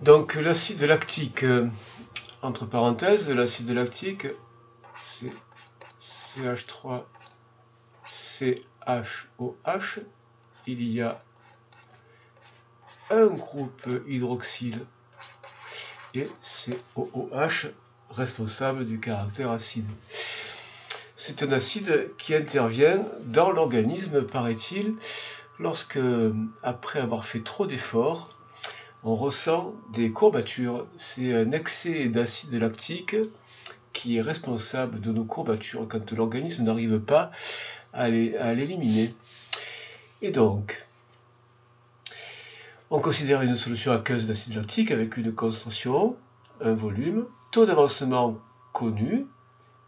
Donc l'acide lactique, entre parenthèses, l'acide lactique, c'est CH3CHOH. Il y a un groupe hydroxyle et COOH, responsable du caractère acide. C'est un acide qui intervient dans l'organisme, paraît-il, lorsque, après avoir fait trop d'efforts, on ressent des courbatures. C'est un excès d'acide lactique qui est responsable de nos courbatures quand l'organisme n'arrive pas à l'éliminer. Et donc, on considère une solution aqueuse d'acide lactique avec une concentration, un volume, taux d'avancement connu,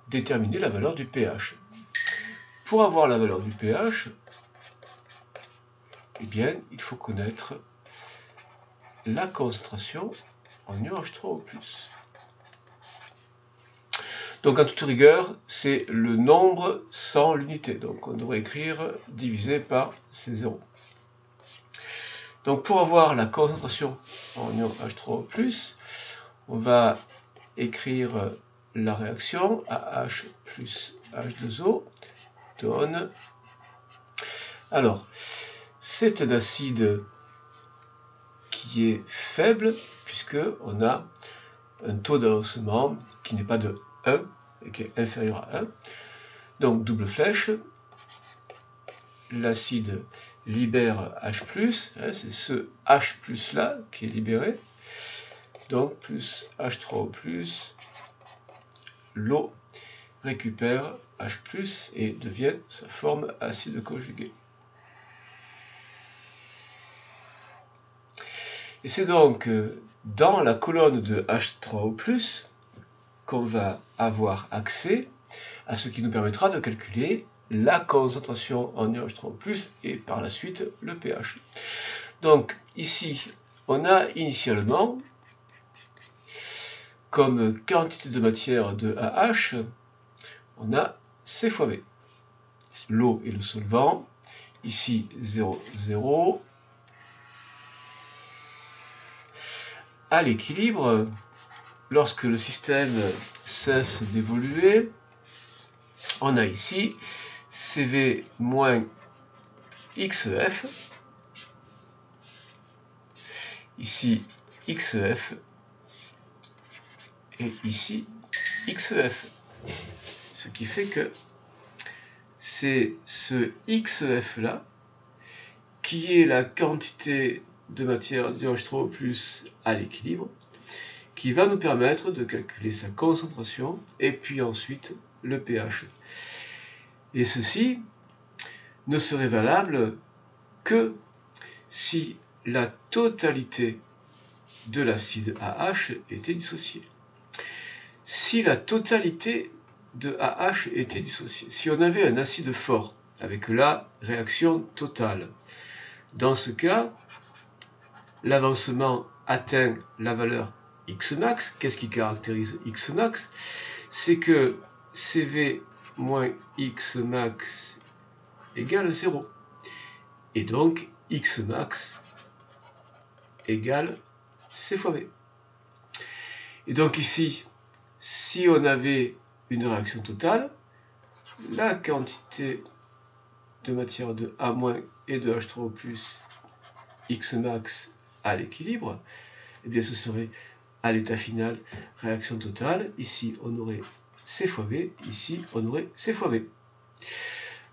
déterminer la valeur du pH. Pour avoir la valeur du pH, eh bien, il faut connaître la concentration en ion H3O+. Donc, en toute rigueur, c'est le nombre sans l'unité. Donc, on devrait écrire divisé par C0. Donc, pour avoir la concentration en ion H3O+, on va écrire la réaction AH plus H2O donne. Alors, c'est un acide qui est faible puisque on a un taux d'avancement qui n'est pas de 1 et qui est inférieur à 1. Donc double flèche, l'acide libère H+, c'est ce H+ là qui est libéré. Donc plus H3O+, l'eau récupère H+, et devient sa forme acide conjugué. Et c'est donc dans la colonne de H3O+, qu'on va avoir accès à ce qui nous permettra de calculer la concentration en ion H3O+, et par la suite le pH. Donc ici, on a initialement comme quantité de matière de AH, on a C fois V. L'eau et le solvant, ici 0, 0. À l'équilibre, lorsque le système cesse d'évoluer, on a ici CV moins XF, ici XF, et ici XF. Ce qui fait que c'est ce XF là qui est la quantité de matière d'ion H3O+ à l'équilibre qui va nous permettre de calculer sa concentration et puis ensuite le pH. Et ceci ne serait valable que si la totalité de l'acide AH était dissociée. Si la totalité de AH était dissociée, si on avait un acide fort avec la réaction totale, dans ce cas, l'avancement atteint la valeur Xmax. Qu'est-ce qui caractérise Xmax? C'est que CV moins Xmax égale 0. Et donc, Xmax égale C fois V. Et donc ici, si on avait une réaction totale, la quantité de matière de A- et de H3O+, Xmax à l'équilibre, eh bien ce serait à l'état final réaction totale. Ici on aurait C fois V, ici on aurait C fois V.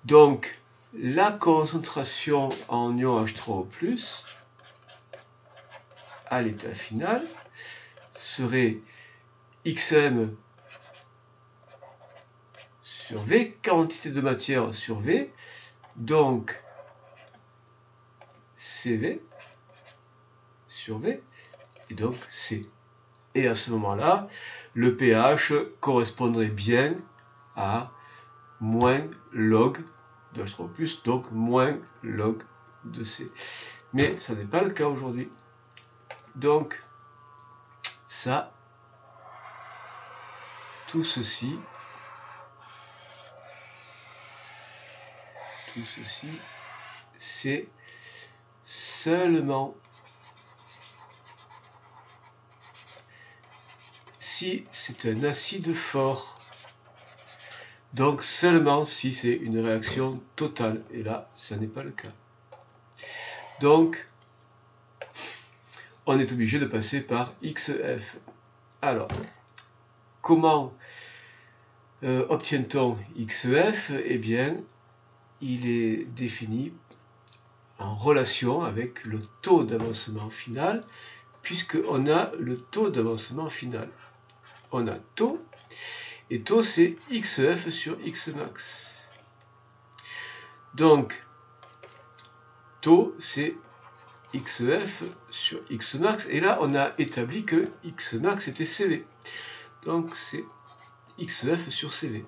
Donc la concentration en ion H3O+ à l'état final serait Xm sur V, quantité de matière sur V, donc CV sur V, et donc C. Et à ce moment-là, le pH correspondrait bien à moins log de H3+, donc moins log de C. Mais ça n'est pas le cas aujourd'hui. Donc, ça, tout ceci, c'est seulement si c'est un acide fort. Donc seulement si c'est une réaction totale. Et là, ça n'est pas le cas. Donc, on est obligé de passer par XF. Alors, comment obtient-on XF? Eh bien, il est défini en relation avec le taux d'avancement final, puisqu'on a le taux d'avancement final. On a taux, et taux c'est XF sur Xmax. Donc, taux c'est XF sur Xmax, et là on a établi que Xmax était CV. Donc c'est XF sur CV.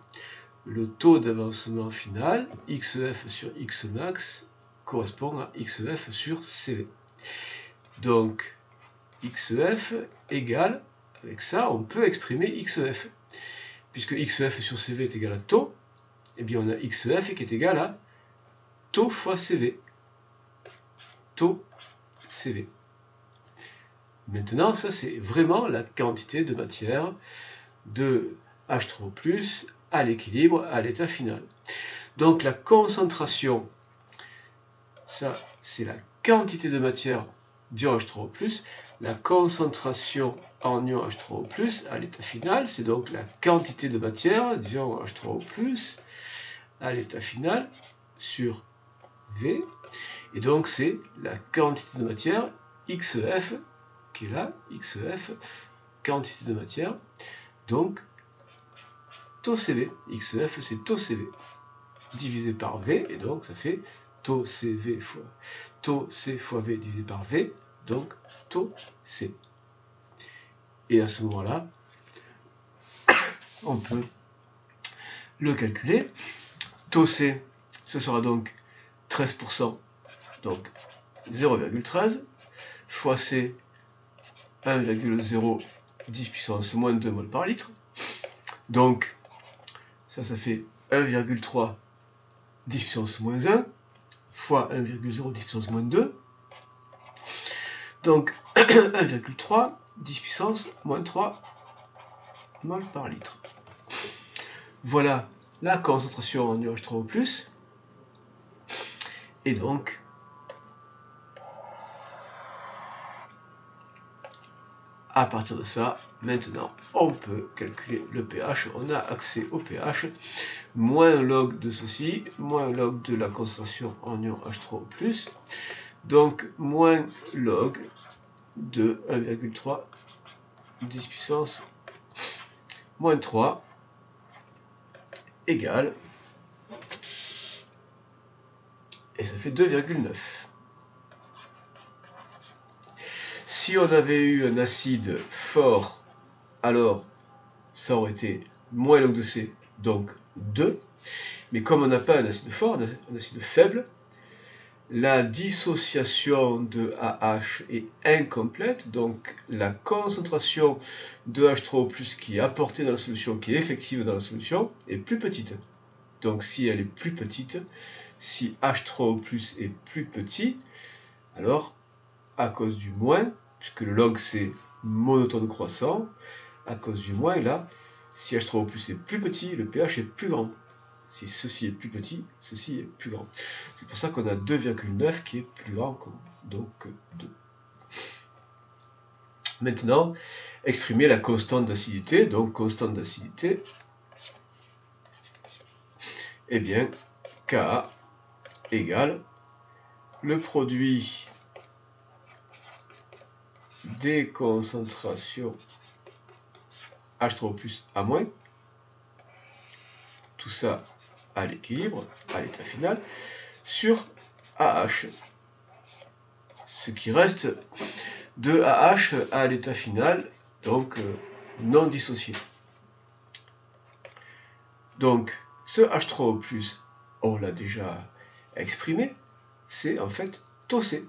Le taux d'avancement final, XF sur Xmax, correspond à XF sur CV. Donc XF égale, avec ça on peut exprimer XF. Puisque XF sur CV est égal à taux, et bien on a XF qui est égal à taux fois CV. Taux CV. Maintenant, ça c'est vraiment la quantité de matière de H3O+ à l'équilibre, à l'état final. Donc la concentration, ça c'est la quantité de matière d'ion H3O+, la concentration en ion H3O+, à l'état final, c'est donc la quantité de matière d'ion H3O+, à l'état final, sur V, et donc c'est la quantité de matière XEF, qui est là, XEF, quantité de matière, donc taux CV, XEF c'est taux CV, divisé par V, et donc ça fait taux CV fois taux C fois V divisé par V, donc taux C. Et à ce moment-là, on peut le calculer. Taux C, ce sera donc 13%, donc 0,13, fois C, 1,010 puissance moins 2 mol par litre. Donc, ça fait 1,3 10 puissance moins 1, fois 1,0 10 puissance moins 2. Donc, 1,3 10 puissance moins 3 mol par litre. Voilà la concentration en ion H3O+. Et donc, à partir de ça, maintenant, on peut calculer le pH. On a accès au pH. Moins log de ceci, moins log de la concentration en ion H3O+. Donc, moins log de 1,3 10 puissance moins 3 égale, et ça fait 2,9. Si on avait eu un acide fort, alors ça aurait été moins log de C, donc 2. Mais comme on n'a pas un acide fort, un acide faible, la dissociation de AH est incomplète, donc la concentration de H3O+ qui est apportée dans la solution, qui est effective dans la solution, est plus petite. Donc si elle est plus petite, si H3O+ est plus petit, alors à cause du moins, puisque le log c'est monotone croissant, à cause du moins là, si H3O+ est plus petit, le pH est plus grand. Si ceci est plus petit, ceci est plus grand. C'est pour ça qu'on a 2,9 qui est plus grand que donc 2. Maintenant, exprimer la constante d'acidité. Donc constante d'acidité, eh bien, Ka égale le produit des concentrations H3O+ à moins, tout ça à l'équilibre, à l'état final, sur AH. Ce qui reste de AH à l'état final, donc non dissocié. Donc, ce H3O+, on l'a déjà exprimé, c'est en fait taux C.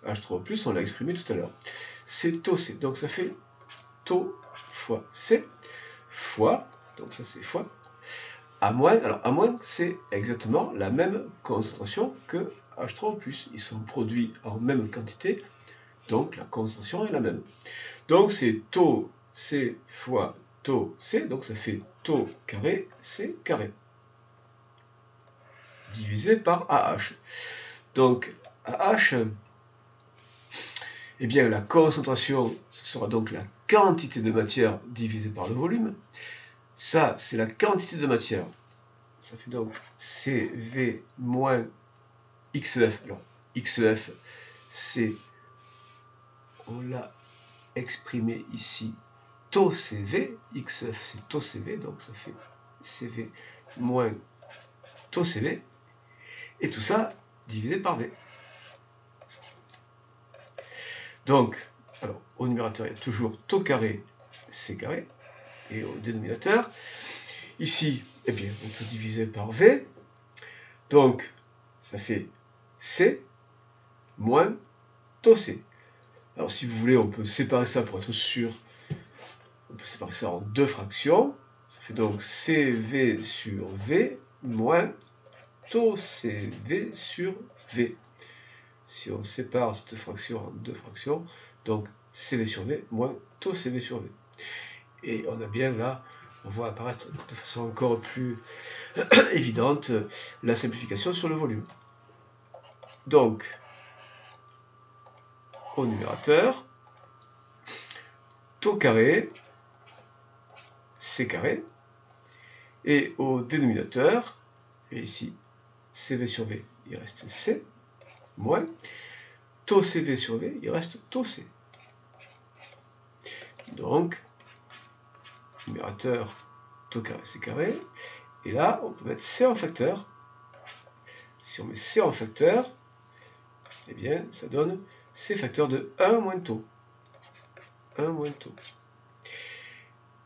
H3O+, on l'a exprimé tout à l'heure. C'est taux C. Donc ça fait taux fois C, fois, donc ça c'est fois, à moins, alors à moins c'est exactement la même concentration que H3O+. Ils sont produits en même quantité, donc la concentration est la même. Donc c'est taux C fois taux C, donc ça fait taux carré C carré, divisé par AH. Donc AH, eh bien la concentration, ce sera donc la quantité de matière divisée par le volume. Ça, c'est la quantité de matière. Ça fait donc CV moins XEF. Alors, XEF, c'est, on l'a exprimé ici, taux CV. XEF, c'est taux CV, donc ça fait CV moins taux CV. Et tout ça divisé par V. Donc, alors, au numérateur, il y a toujours taux carré, C carré. Et au dénominateur, ici, eh bien, on peut diviser par V. Donc, ça fait C moins taux C. Alors, si vous voulez, on peut séparer ça pour être sûr. On peut séparer ça en deux fractions. Ça fait donc CV sur V moins taux CV sur V. Si on sépare cette fraction en deux fractions, donc CV sur V moins taux CV sur V. Et on a bien là, on voit apparaître de façon encore plus évidente la simplification sur le volume. Donc, au numérateur, taux carré, C carré, et au dénominateur, et ici, CV sur V, il reste C, moins, taux CV sur V, il reste taux C. Donc, numérateur, taux carré, C carré, et là, on peut mettre C en facteur. Si on met C en facteur, eh bien, ça donne C facteur de 1 moins taux. 1 moins taux.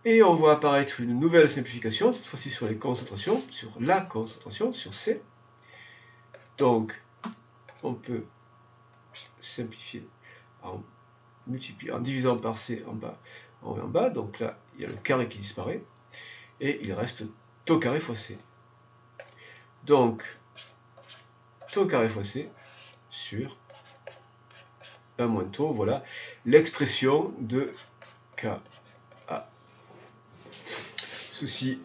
Et on voit apparaître une nouvelle simplification, cette fois-ci sur les concentrations, sur la concentration, sur C. Donc, on peut simplifier en divisant par C en bas, en haut et en bas. Donc là, il y a le carré qui disparaît. Et il reste taux carré fois C. Donc, taux carré fois C sur 1 moins taux, voilà l'expression de KA. Ceci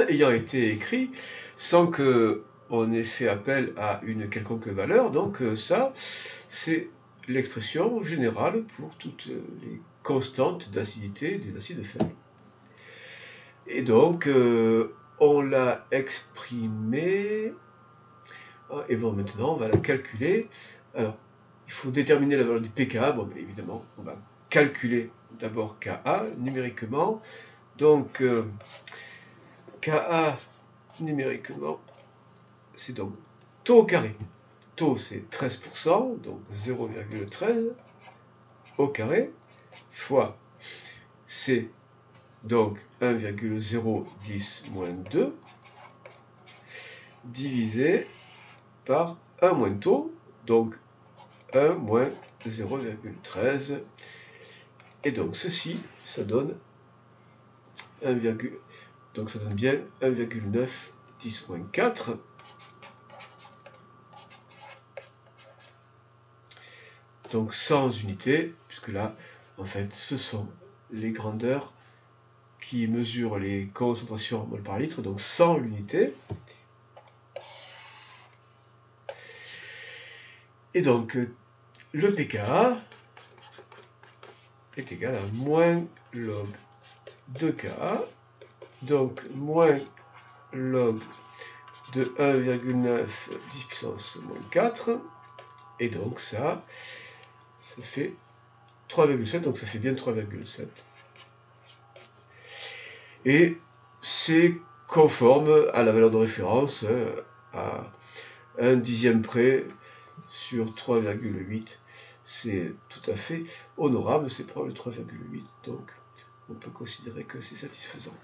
ayant été écrit sans qu'on ait fait appel à une quelconque valeur, donc ça, c'est l'expression générale pour toutes les constantes d'acidité des acides faibles. Et donc, on l'a exprimé, et bon, maintenant, on va la calculer. Alors, il faut déterminer la valeur du pKa. Bon, bien évidemment, on va calculer d'abord Ka numériquement. Donc, Ka numériquement, c'est donc taux au carré. Taux, c'est 13%, donc 0,13 au carré, fois C, donc 1,010 moins 2, divisé par 1 moins taux, donc 1 moins 0,13. Et donc ceci, ça donne 1, donc ça donne bien 1,910 moins 4. Donc sans unité, puisque là, en fait, ce sont les grandeurs qui mesurent les concentrations en mol par litre, donc sans l'unité. Et donc, le pKa est égal à moins log de Ka, donc moins log de 1,9 10 puissance moins 4, et donc ça fait 3,7, donc ça fait bien 3,7. Et c'est conforme à la valeur de référence, à 1/10 près sur 3,8. C'est tout à fait honorable, c'est proche de 3,8, donc on peut considérer que c'est satisfaisant.